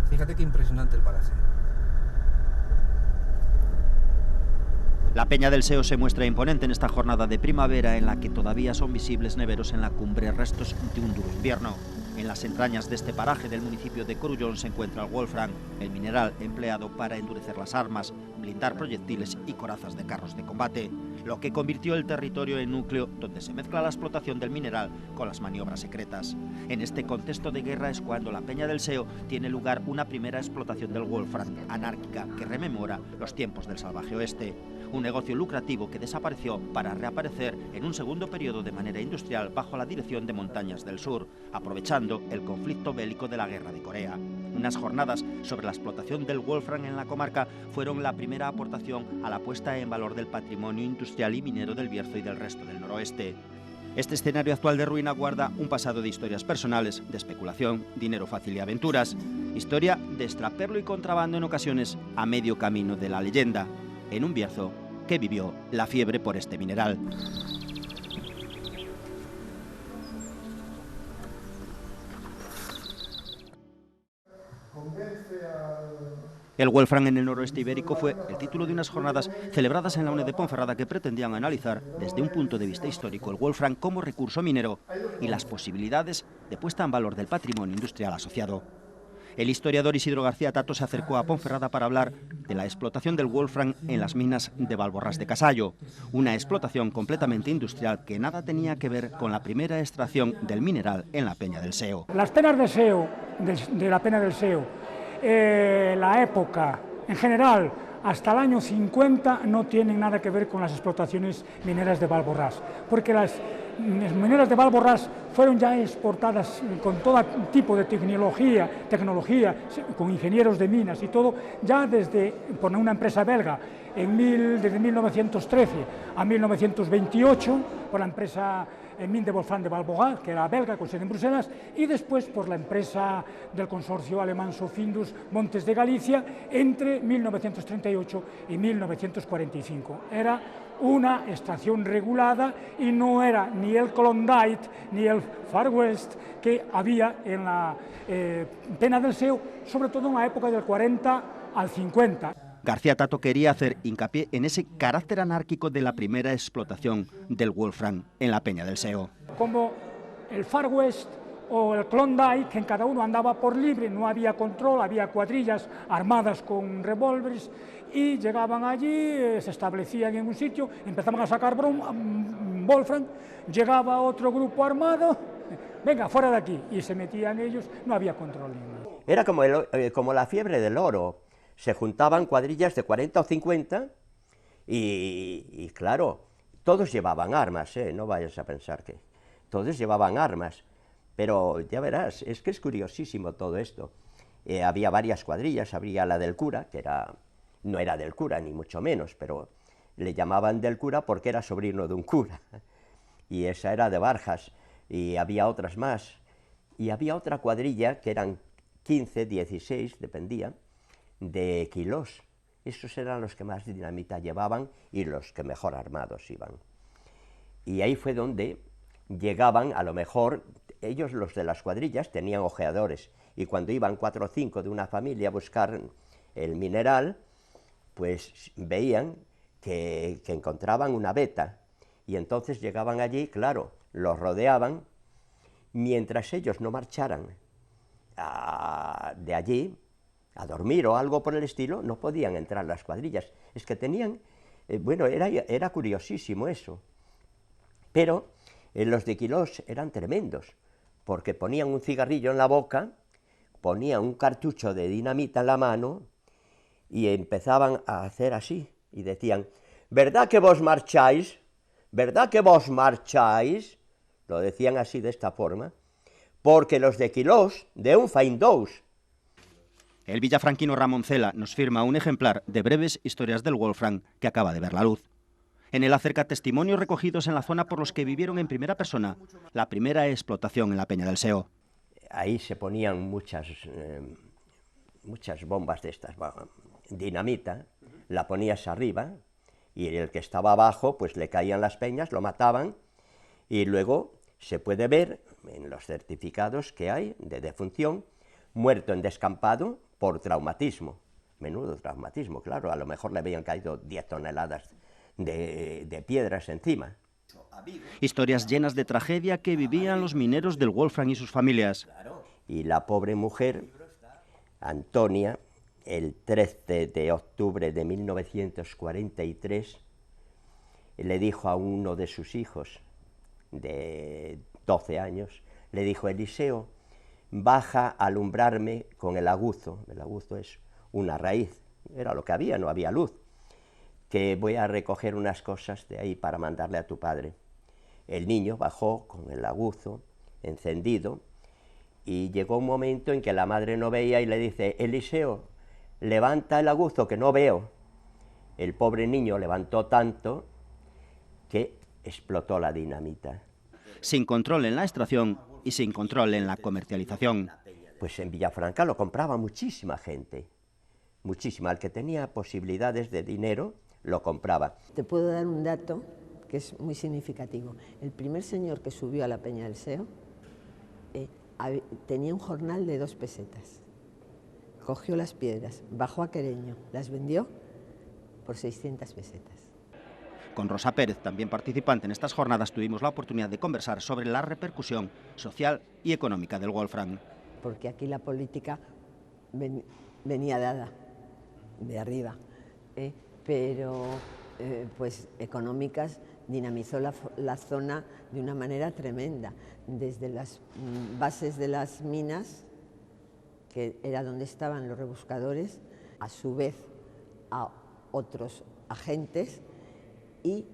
Fíjate qué impresionante el paraje. La Peña del Seo se muestra imponente en esta jornada de primavera en la que todavía son visibles neveros en la cumbre, restos de un duro invierno. En las entrañas de este paraje del municipio de Corullón se encuentra el wolfram, el mineral empleado para endurecer las armas, blindar proyectiles y corazas de carros de combate, lo que convirtió el territorio en núcleo donde se mezcla la explotación del mineral con las maniobras secretas. En este contexto de guerra es cuando la Peña del Seo tiene lugar una primera explotación del wolfram anárquica que rememora los tiempos del salvaje oeste. Un negocio lucrativo que desapareció para reaparecer en un segundo periodo de manera industrial bajo la dirección de Montañas del Sur, aprovechando el conflicto bélico de la Guerra de Corea. Unas jornadas sobre la explotación del wolfram en la comarca fueron la primera aportación a la puesta en valor del patrimonio industrial y minero del Bierzo y del resto del noroeste. Este escenario actual de ruina guarda un pasado de historias personales, de especulación, dinero fácil y aventuras. Historia de extraperlo y contrabando en ocasiones a medio camino de la leyenda, en un Bierzo que vivió la fiebre por este mineral. El wolfram en el noroeste ibérico fue el título de unas jornadas celebradas en la UNED de Ponferrada que pretendían analizar desde un punto de vista histórico el wolfram como recurso minero y las posibilidades de puesta en valor del patrimonio industrial asociado. El historiador Isidro García Tato se acercó a Ponferrada para hablar de la explotación del wolfram en las minas de Valborrás de Casallo, una explotación completamente industrial que nada tenía que ver con la primera extracción del mineral en la Peña del Seo. Las penas de Seo, de la Peña del Seo, la época en general, hasta el año 50 no tienen nada que ver con las explotaciones mineras de Valborrás, porque las mineras de Valborrás fueron ya exportadas con todo tipo de tecnología, con ingenieros de minas y todo, ya desde por una empresa belga, desde 1913 a 1928, por la empresa Mine de Wolfram de Valborrás, que era belga, con sede en Bruselas, y después por la empresa del consorcio alemán Sofindus Montes de Galicia entre 1938 y 1945. Era una extracción regulada y no era ni el Klondike ni el Far West que había en la Peña del Seo, sobre todo en la época del 40 al 50. García Tato quería hacer hincapié en ese carácter anárquico de la primera explotación del wolfram en la Peña del Seo. Como el Far West o el Klondike, que en cada uno andaba por libre, no había control, había cuadrillas armadas con revólveres y llegaban allí, se establecían en un sitio, empezaban a sacar wolfram, llegaba otro grupo armado, venga, fuera de aquí, y se metían ellos, no había control. Era como la fiebre del oro. Se juntaban cuadrillas de 40 o 50 y claro, todos llevaban armas, no vayas a pensar que todos llevaban armas, pero ya verás, es que es curiosísimo todo esto. Había varias cuadrillas, había la del cura, que no era del cura ni mucho menos, pero le llamaban del cura porque era sobrino de un cura, y esa era de Barjas, y había otras más, y había otra cuadrilla que eran 15, 16, dependía, de Quilós. Esos eran los que más dinamita llevaban y los que mejor armados iban. Y ahí fue donde llegaban, a lo mejor, ellos los de las cuadrillas tenían ojeadores, y cuando iban 4 o 5 de una familia a buscar el mineral, pues veían que encontraban una veta, y entonces llegaban allí, claro, los rodeaban, mientras ellos no marcharan de allí, a dormir o algo por el estilo, no podían entrar las cuadrillas. Es que tenían, bueno, era curiosísimo eso. Pero los de Quilós eran tremendos, porque ponían un cigarrillo en la boca, ponían un cartucho de dinamita en la mano y empezaban a hacer así, y decían, ¿verdad que vos marcháis? ¿Verdad que vos marcháis? Lo decían así, de esta forma, porque los de Quilós, de un fain dous. El villafranquino Ramón Cela nos firma un ejemplar de breves historias del wolfram que acaba de ver la luz. En él acerca testimonios recogidos en la zona por los que vivieron en primera persona la primera explotación en la Peña del Seo. Ahí se ponían muchas bombas de estas, dinamita, la ponías arriba y el que estaba abajo pues le caían las peñas, lo mataban, y luego se puede ver en los certificados que hay de defunción, muerto en descampado, por traumatismo, menudo traumatismo, claro, a lo mejor le habían caído 10 toneladas de piedras encima. Historias llenas de tragedia que vivían los mineros del Wolfram y sus familias. Y la pobre mujer, Antonia, el 13 de octubre de 1943, le dijo a uno de sus hijos, de 12 años, le dijo: Eliseo, baja a alumbrarme con el aguzo es una raíz, era lo que había, no había luz, que voy a recoger unas cosas de ahí para mandarle a tu padre. El niño bajó con el aguzo encendido y llegó un momento en que la madre no veía y le dice: Eliseo, levanta el aguzo que no veo. El pobre niño levantó tanto que explotó la dinamita. Sin control en la extracción y sin control en la comercialización. Pues en Villafranca lo compraba muchísima gente, muchísima. El que tenía posibilidades de dinero lo compraba. Te puedo dar un dato que es muy significativo. El primer señor que subió a la Peña del Seo tenía un jornal de 2 pesetas. Cogió las piedras, bajó a Quereño, las vendió por 600 pesetas. Con Rosa Pérez, también participante en estas jornadas, tuvimos la oportunidad de conversar sobre la repercusión social y económica del Wolfram. Porque aquí la política venía dada de arriba, pero pues económicas dinamizó la zona de una manera tremenda, desde las bases de las minas, que era donde estaban los rebuscadores, a su vez a otros agentes, y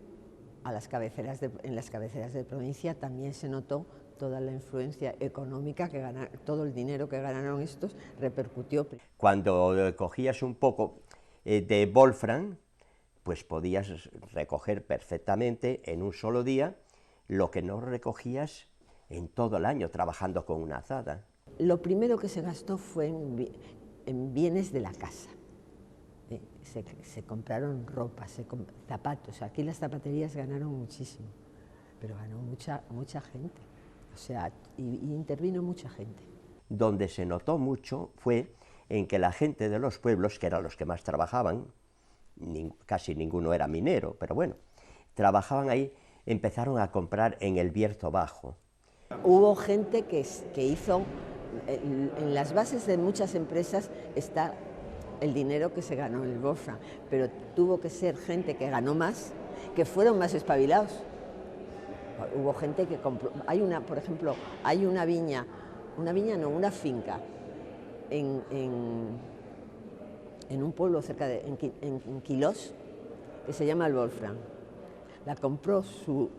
a las cabeceras en las cabeceras de provincia también se notó toda la influencia económica que ganaron, todo el dinero que ganaron estos repercutió. Cuando cogías un poco de Wolfram, pues podías recoger perfectamente en un solo día lo que no recogías en todo el año trabajando con una azada. Lo primero que se gastó fue en bienes de la casa. Se compraron ropa, zapatos. Aquí las zapaterías ganaron muchísimo, pero ganó mucha gente. O sea, y intervino mucha gente. Donde se notó mucho fue en que la gente de los pueblos, que eran los que más trabajaban, casi ninguno era minero, pero bueno, trabajaban ahí, empezaron a comprar en el Bierzo Bajo. Hubo gente que hizo, en las bases de muchas empresas está el dinero que se ganó en el Wolfram, pero tuvo que ser gente que ganó más, que fueron más espabilados. Hubo gente que compró, por ejemplo, hay una finca en un pueblo cerca en Quilós, que se llama el Wolfram. La compró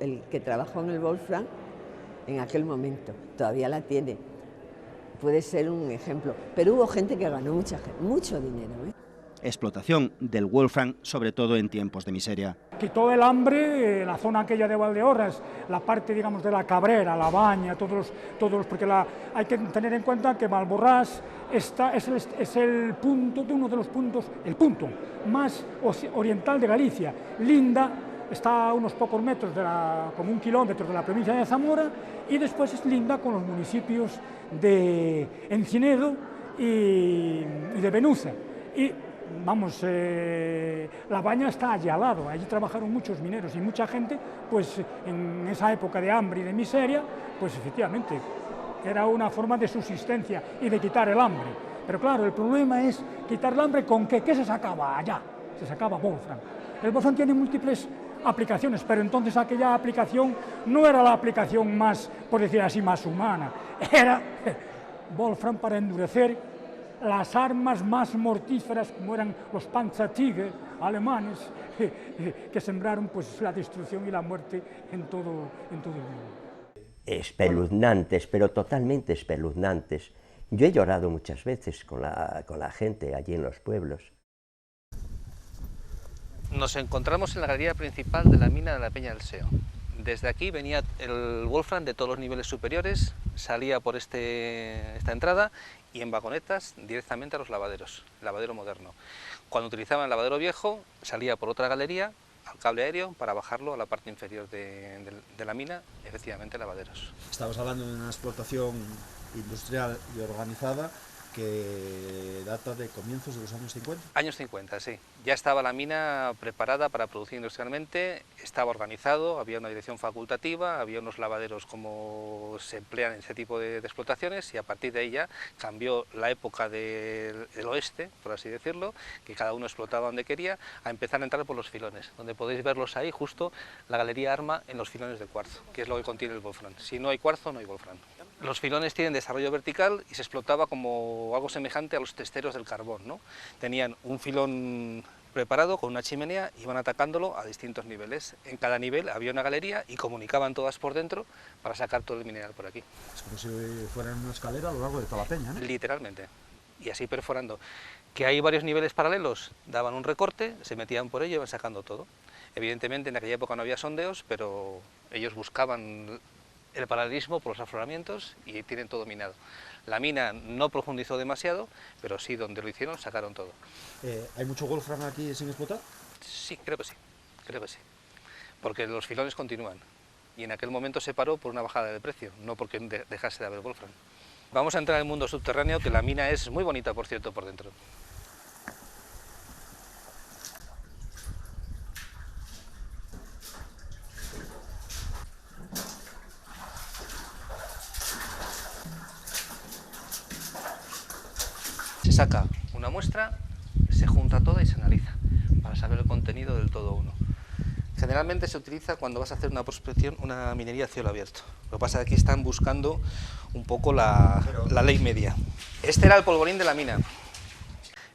el que trabajó en el Wolfram en aquel momento, todavía la tiene. Puede ser un ejemplo, pero hubo gente que ganó mucho dinero. Explotación del Wolfram, sobre todo en tiempos de miseria. Quitó el hambre, la zona aquella de Valdeorras, la parte, digamos, de la Cabrera, la Baña, todos los porque hay que tener en cuenta que Valborrás es el punto de uno de los puntos, el punto más oriental de Galicia. Linda está a unos pocos metros, como 1 kilómetro de la provincia de Zamora, y después es linda con los municipios de Encinedo y de Benuza. Y vamos, la Baña está allí al lado, allí trabajaron muchos mineros y mucha gente, pues en esa época de hambre y de miseria, pues efectivamente era una forma de subsistencia y de quitar el hambre. Pero claro, el problema es quitar el hambre con ¿qué se sacaba allá? Se sacaba Wolfram. El Wolfram tiene múltiples aplicaciones, pero entonces aquella aplicación no era la aplicación más, por decir así, más humana, era Wolfram para endurecer las armas más mortíferas, como eran los Panzertiger alemanes, que sembraron pues la destrucción y la muerte en todo el mundo. Espeluznantes, pero totalmente espeluznantes. Yo he llorado muchas veces con la gente allí en los pueblos. Nos encontramos en la galería principal de la mina de la Peña del Seo. Desde aquí venía el Wolfram de todos los niveles superiores, salía por esta entrada y en vagonetas directamente a los lavaderos, el lavadero moderno. Cuando utilizaban el lavadero viejo, salía por otra galería al cable aéreo para bajarlo a la parte inferior de la mina, efectivamente lavaderos. Estamos hablando de una explotación industrial y organizada que data de comienzos de los años 50. Años 50, sí. Ya estaba la mina preparada para producir industrialmente, estaba organizado, había una dirección facultativa, había unos lavaderos como se emplean en ese tipo de explotaciones, y a partir de ahí ya cambió la época del oeste, por así decirlo, que cada uno explotaba donde quería, a empezar a entrar por los filones, donde podéis verlos ahí, justo la galería Arma en los filones de cuarzo, que es lo que contiene el wolfram. Si no hay cuarzo, no hay wolfram. Los filones tienen desarrollo vertical y se explotaba como algo semejante a los testeros del carbón, ¿no? Tenían un filón preparado con una chimenea y iban atacándolo a distintos niveles. En cada nivel había una galería y comunicaban todas por dentro para sacar todo el mineral por aquí. Es como si fueran una escalera a lo largo de toda la peña, ¿no? Literalmente. Y así perforando. Que hay varios niveles paralelos, daban un recorte, se metían por ello y iban sacando todo. Evidentemente en aquella época no había sondeos, pero ellos buscaban el paralelismo por los afloramientos y tienen todo minado. La mina no profundizó demasiado, pero sí, donde lo hicieron, sacaron todo. ¿Hay mucho wolfram aquí sin explotar? Sí, creo que sí, porque los filones continúan. Y en aquel momento se paró por una bajada de precio, no porque dejase de haber wolfram. Vamos a entrar en el mundo subterráneo, que la mina es muy bonita, por cierto, por dentro. Se saca una muestra, se junta toda y se analiza para saber el contenido del todo uno. Generalmente se utiliza cuando vas a hacer una prospección, una minería a cielo abierto. Lo que pasa es que aquí están buscando un poco la ley media. Este era el polvorín de la mina.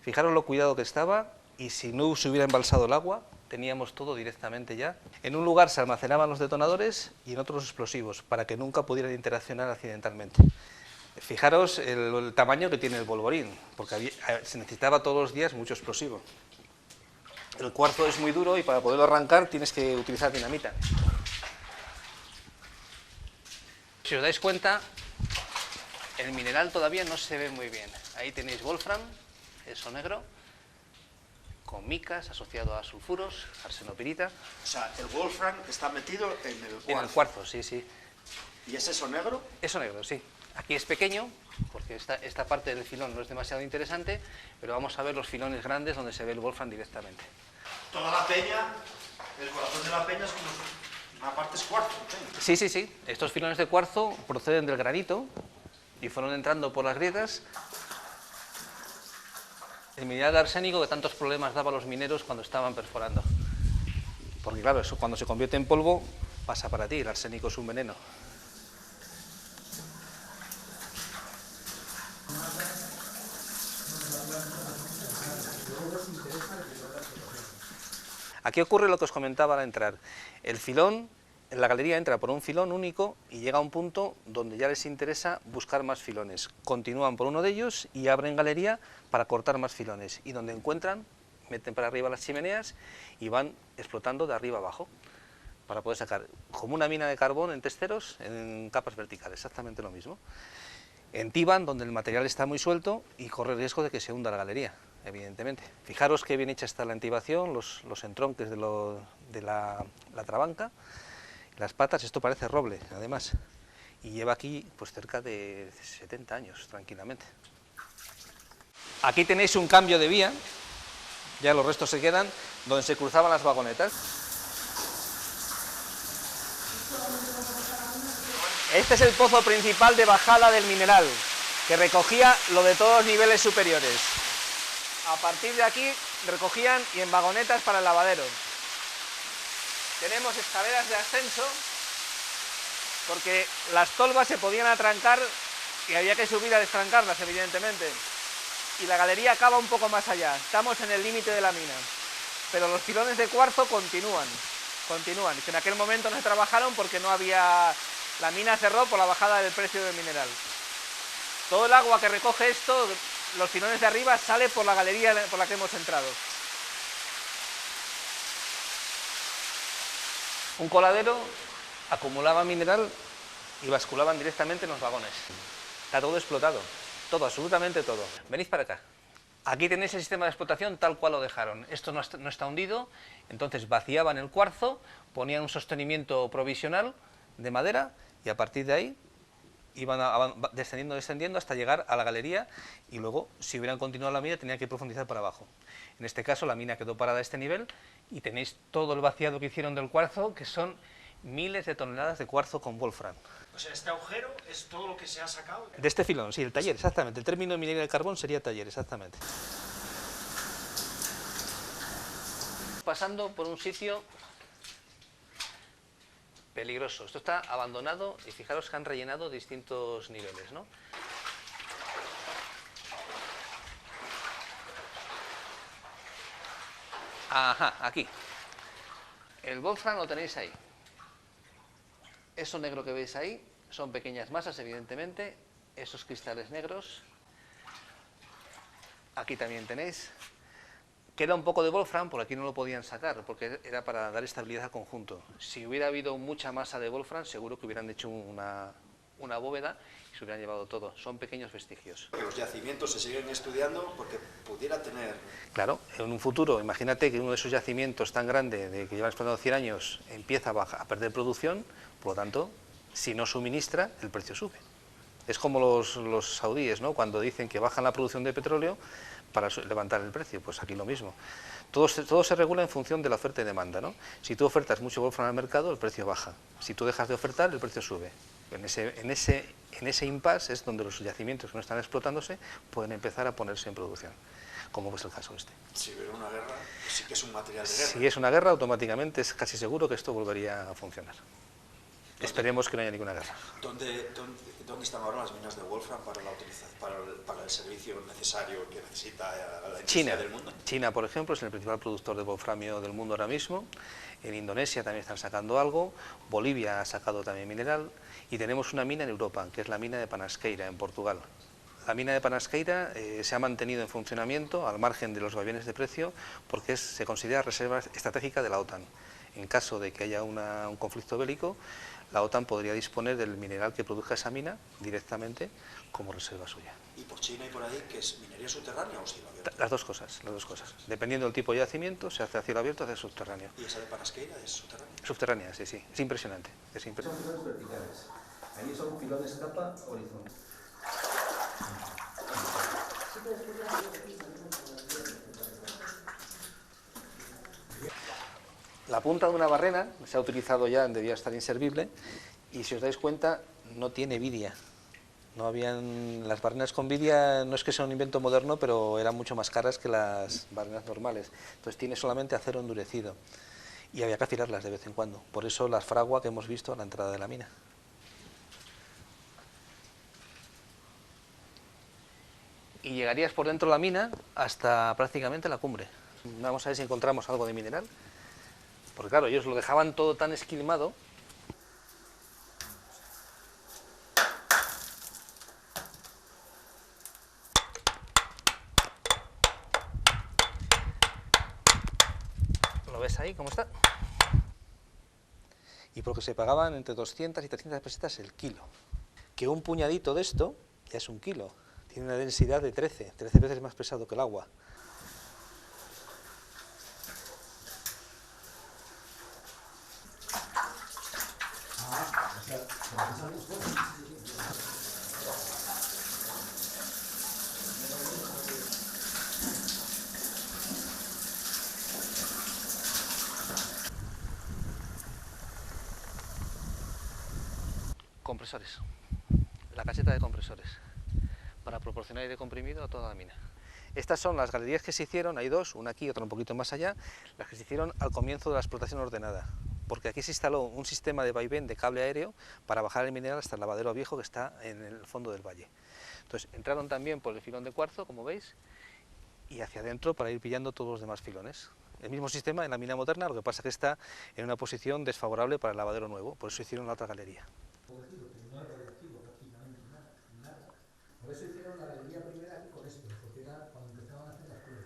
Fijaros lo cuidado que estaba, y si no se hubiera embalsado el agua, teníamos todo directamente ya. En un lugar se almacenaban los detonadores y en otros los explosivos, para que nunca pudieran interaccionar accidentalmente. Fijaros el tamaño que tiene el polvorín, porque se necesitaba todos los días mucho explosivo. El cuarzo es muy duro y para poderlo arrancar tienes que utilizar dinamita. Si os dais cuenta, el mineral todavía no se ve muy bien. Ahí tenéis wolfram, eso negro, con micas asociado a sulfuros, arsenopirita. O sea, el wolfram está metido en el cuarzo. En el cuarzo, sí, sí. ¿Y es eso negro? Eso negro, sí. Aquí es pequeño, porque esta parte del filón no es demasiado interesante, pero vamos a ver los filones grandes donde se ve el wolfram directamente. Toda la peña, el corazón de la peña es como una parte es cuarzo. Sí, sí, sí. Estos filones de cuarzo proceden del granito y fueron entrando por las grietas. El mineral de arsénico que tantos problemas daba a los mineros cuando estaban perforando. Porque claro, eso cuando se convierte en polvo pasa para ti, el arsénico es un veneno. Aquí ocurre lo que os comentaba al entrar. El filón, la galería entra por un filón único y llega a un punto donde ya les interesa buscar más filones. Continúan por uno de ellos y abren galería para cortar más filones. Y donde encuentran, meten para arriba las chimeneas y van explotando de arriba abajo para poder sacar, como una mina de carbón en testeros, en capas verticales, exactamente lo mismo. Entiban donde el material está muy suelto y corre el riesgo de que se hunda la galería, evidentemente. Fijaros qué bien hecha está la entibación, los entronques de la trabanca, las patas, esto parece roble, además, y lleva aquí pues cerca de 70 años, tranquilamente. Aquí tenéis un cambio de vía, ya los restos se quedan, donde se cruzaban las vagonetas. Este es el pozo principal de bajada del mineral, que recogía lo de todos los niveles superiores. A partir de aquí recogían y en vagonetas para el lavadero. Tenemos escaleras de ascenso, porque las tolvas se podían atrancar y había que subir a destrancarlas, evidentemente. Y la galería acaba un poco más allá, estamos en el límite de la mina. Pero los filones de cuarzo continúan. Y que en aquel momento no se trabajaron porque no había... La mina cerró por la bajada del precio del mineral. Todo el agua que recoge esto, los filones de arriba, sale por la galería por la que hemos entrado. Un coladero acumulaba mineral y basculaban directamente en los vagones. Está todo explotado, todo, absolutamente todo. Venid para acá. Aquí tenéis el sistema de explotación tal cual lo dejaron. Esto no está hundido, entonces vaciaban el cuarzo, ponían un sostenimiento provisional de madera y a partir de ahí iban descendiendo hasta llegar a la galería, y luego, si hubieran continuado la mina, tenían que profundizar para abajo. En este caso, la mina quedó parada a este nivel, y tenéis todo el vaciado que hicieron del cuarzo, que son miles de toneladas de cuarzo con wolfram. O sea, este agujero es todo lo que se ha sacado. De este filón, sí, el taller, exactamente. El término de minería de carbón sería taller, exactamente. Pasando por un sitio peligroso. Esto está abandonado y fijaros que han rellenado distintos niveles, ¿no? Ajá, aquí. El wolfram lo tenéis ahí. Eso negro que veis ahí son pequeñas masas, evidentemente. Esos cristales negros. Aquí también tenéis. Queda un poco de wolfram, por aquí no lo podían sacar, porque era para dar estabilidad al conjunto. Si hubiera habido mucha masa de wolfram, seguro que hubieran hecho una bóveda y se hubieran llevado todo. Son pequeños vestigios. Los yacimientos se siguen estudiando porque pudiera tener... Claro, en un futuro, imagínate que uno de esos yacimientos tan grande, de que llevan explotando 100 años, empieza a perder producción, por lo tanto, si no suministra, el precio sube. Es como los saudíes, ¿no? Cuando dicen que bajan la producción de petróleo para levantar el precio, pues aquí lo mismo. Todo se regula en función de la oferta y demanda, ¿no? Si tú ofertas mucho wolfram al mercado, el precio baja. Si tú dejas de ofertar, el precio sube. En ese impasse es donde los yacimientos que no están explotándose pueden empezar a ponerse en producción, como es el caso este. Si hubiera una guerra, sí que es un material de guerra. Si es una guerra, automáticamente es casi seguro que esto volvería a funcionar. Esperemos que no haya ninguna guerra. ¿Dónde están ahora las minas de wolfram para el servicio necesario que necesita la industria del mundo? China, por ejemplo, es el principal productor de wolframio del mundo ahora mismo. En Indonesia también están sacando algo. Bolivia ha sacado también mineral. Y tenemos una mina en Europa, que es la mina de Panasqueira, en Portugal. La mina de Panasqueira se ha mantenido en funcionamiento al margen de los vaivenes de precio porque se considera reserva estratégica de la OTAN. En caso de que haya un conflicto bélico, la OTAN podría disponer del mineral que produzca esa mina directamente como reserva suya. ¿Y por China y por ahí, que es minería subterránea o cielo abierto? Las dos cosas. Dependiendo del tipo de yacimiento, se hace a cielo abierto o hace subterráneo. ¿Y esa de Panasqueira es subterránea? Subterránea, sí, sí. Es impresionante. Son filones verticales. Ahí son pilones capa horizontal. La punta de una barrena se ha utilizado ya, debía estar inservible, y si os dais cuenta, no tiene vidia. Las barrenas con vidia no es que sea un invento moderno, pero eran mucho más caras que las barrenas normales. Entonces tiene solamente acero endurecido y había que afilarlas de vez en cuando. Por eso las fragua que hemos visto a la entrada de la mina. Y llegarías por dentro de la mina hasta prácticamente la cumbre. Vamos a ver si encontramos algo de mineral. Porque claro, ellos lo dejaban todo tan esquilmado. ¿Lo ves ahí cómo está? Y porque se pagaban entre 200 y 300 pesetas el kilo. Que un puñadito de esto ya es un kilo. Tiene una densidad de 13 veces más pesado que el agua. Compresores. La caseta de compresores para proporcionar aire comprimido a toda la mina. Estas son las galerías que se hicieron, hay dos, una aquí y otra un poquito más allá, las que se hicieron al comienzo de la explotación ordenada, porque aquí se instaló un sistema de vaivén de cable aéreo para bajar el mineral hasta el lavadero viejo que está en el fondo del valle. Entonces entraron también por el filón de cuarzo, como veis, y hacia adentro para ir pillando todos los demás filones. El mismo sistema en la mina moderna, lo que pasa es que está en una posición desfavorable para el lavadero nuevo, por eso hicieron la otra galería. Por eso hicieron la galería primera aquí con esto, porque era cuando empezaban a hacer las pruebas.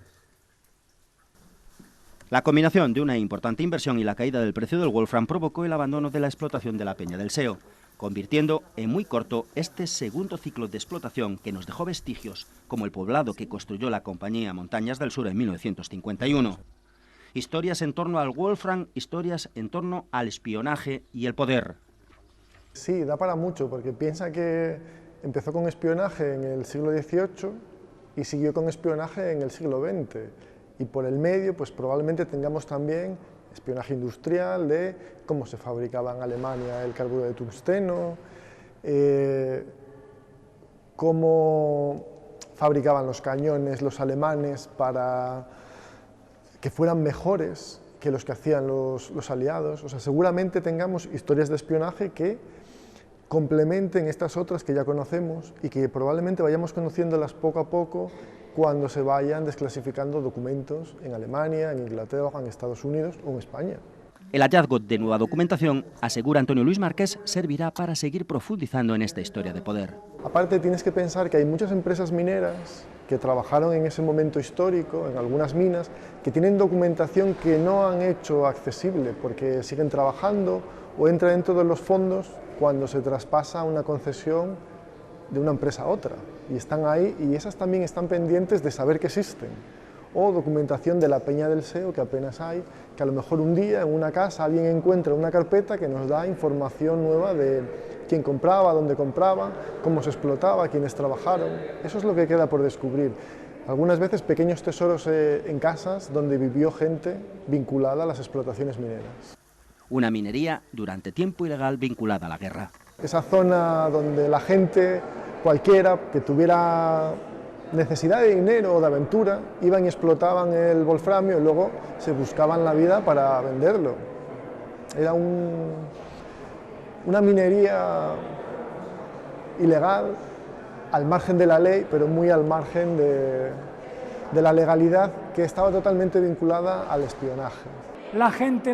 La combinación de una importante inversión y la caída del precio del wolfram provocó el abandono de la explotación de la Peña del Seo, convirtiendo en muy corto este segundo ciclo de explotación que nos dejó vestigios, como el poblado que construyó la compañía Montañas del Sur en 1951. Historias en torno al wolfram, historias en torno al espionaje y el poder. Sí, da para mucho, porque piensa que empezó con espionaje en el siglo XVIII y siguió con espionaje en el siglo XX. Y por el medio, pues probablemente tengamos también espionaje industrial de cómo se fabricaba en Alemania el carburo de tungsteno, cómo fabricaban los cañones los alemanes para que fueran mejores que los que hacían los aliados. O sea, seguramente tengamos historias de espionaje que complementen estas otras que ya conocemos y que probablemente vayamos conociéndolas poco a poco cuando se vayan desclasificando documentos en Alemania, en Inglaterra, en Estados Unidos o en España. El hallazgo de nueva documentación, asegura Antonio Luis Marqués, servirá para seguir profundizando en esta historia de poder. Aparte, tienes que pensar que hay muchas empresas mineras que trabajaron en ese momento histórico, en algunas minas, que tienen documentación que no han hecho accesible porque siguen trabajando o entra dentro de los fondos cuando se traspasa una concesión de una empresa a otra. Y están ahí, y esas también están pendientes de saber que existen. O documentación de la Peña del Seo, que apenas hay, que a lo mejor un día en una casa alguien encuentra una carpeta que nos da información nueva de quién compraba, dónde compraba, cómo se explotaba, quiénes trabajaron. Eso es lo que queda por descubrir. Algunas veces pequeños tesoros en casas donde vivió gente vinculada a las explotaciones mineras. Una minería durante tiempo ilegal vinculada a la guerra. Esa zona donde la gente, cualquiera que tuviera necesidad de dinero o de aventura, iban y explotaban el wolframio y luego se buscaban la vida para venderlo. Era una minería ilegal, al margen de la ley, pero muy al margen de la legalidad, que estaba totalmente vinculada al espionaje. La gente,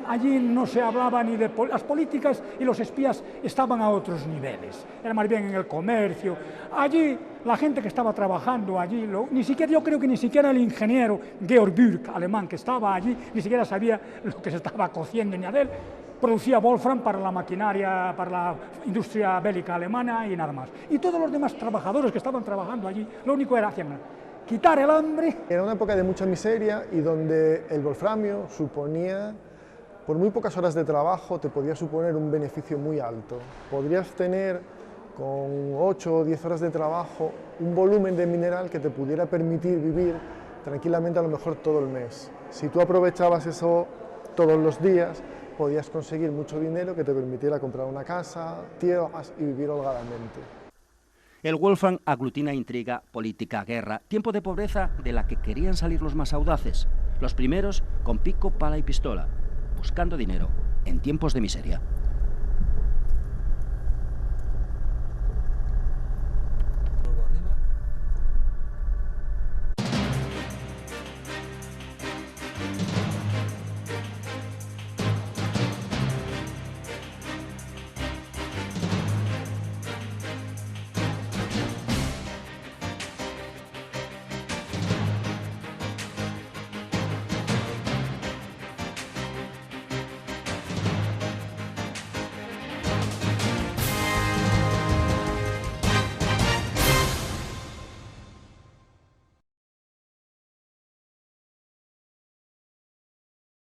allí no se hablaba ni de las políticas y los espías estaban a otros niveles, era más bien en el comercio. Allí la gente que estaba trabajando allí, yo creo que ni siquiera el ingeniero Georg Bürk, alemán, que estaba allí, ni siquiera sabía lo que se estaba cociendo en Adel, producía wolfram para la maquinaria, para la industria bélica alemana y nada más. Y todos los demás trabajadores que estaban trabajando allí, lo único era quitar el hambre. Era una época de mucha miseria y donde el wolframio suponía, por muy pocas horas de trabajo, te podía suponer un beneficio muy alto. Podrías tener, con 8 o 10 horas de trabajo, un volumen de mineral que te pudiera permitir vivir tranquilamente a lo mejor todo el mes. Si tú aprovechabas eso todos los días, podías conseguir mucho dinero que te permitiera comprar una casa, tierras y vivir holgadamente. El wolfram aglutina intriga, política, guerra, tiempo de pobreza de la que querían salir los más audaces, los primeros con pico, pala y pistola, buscando dinero en tiempos de miseria.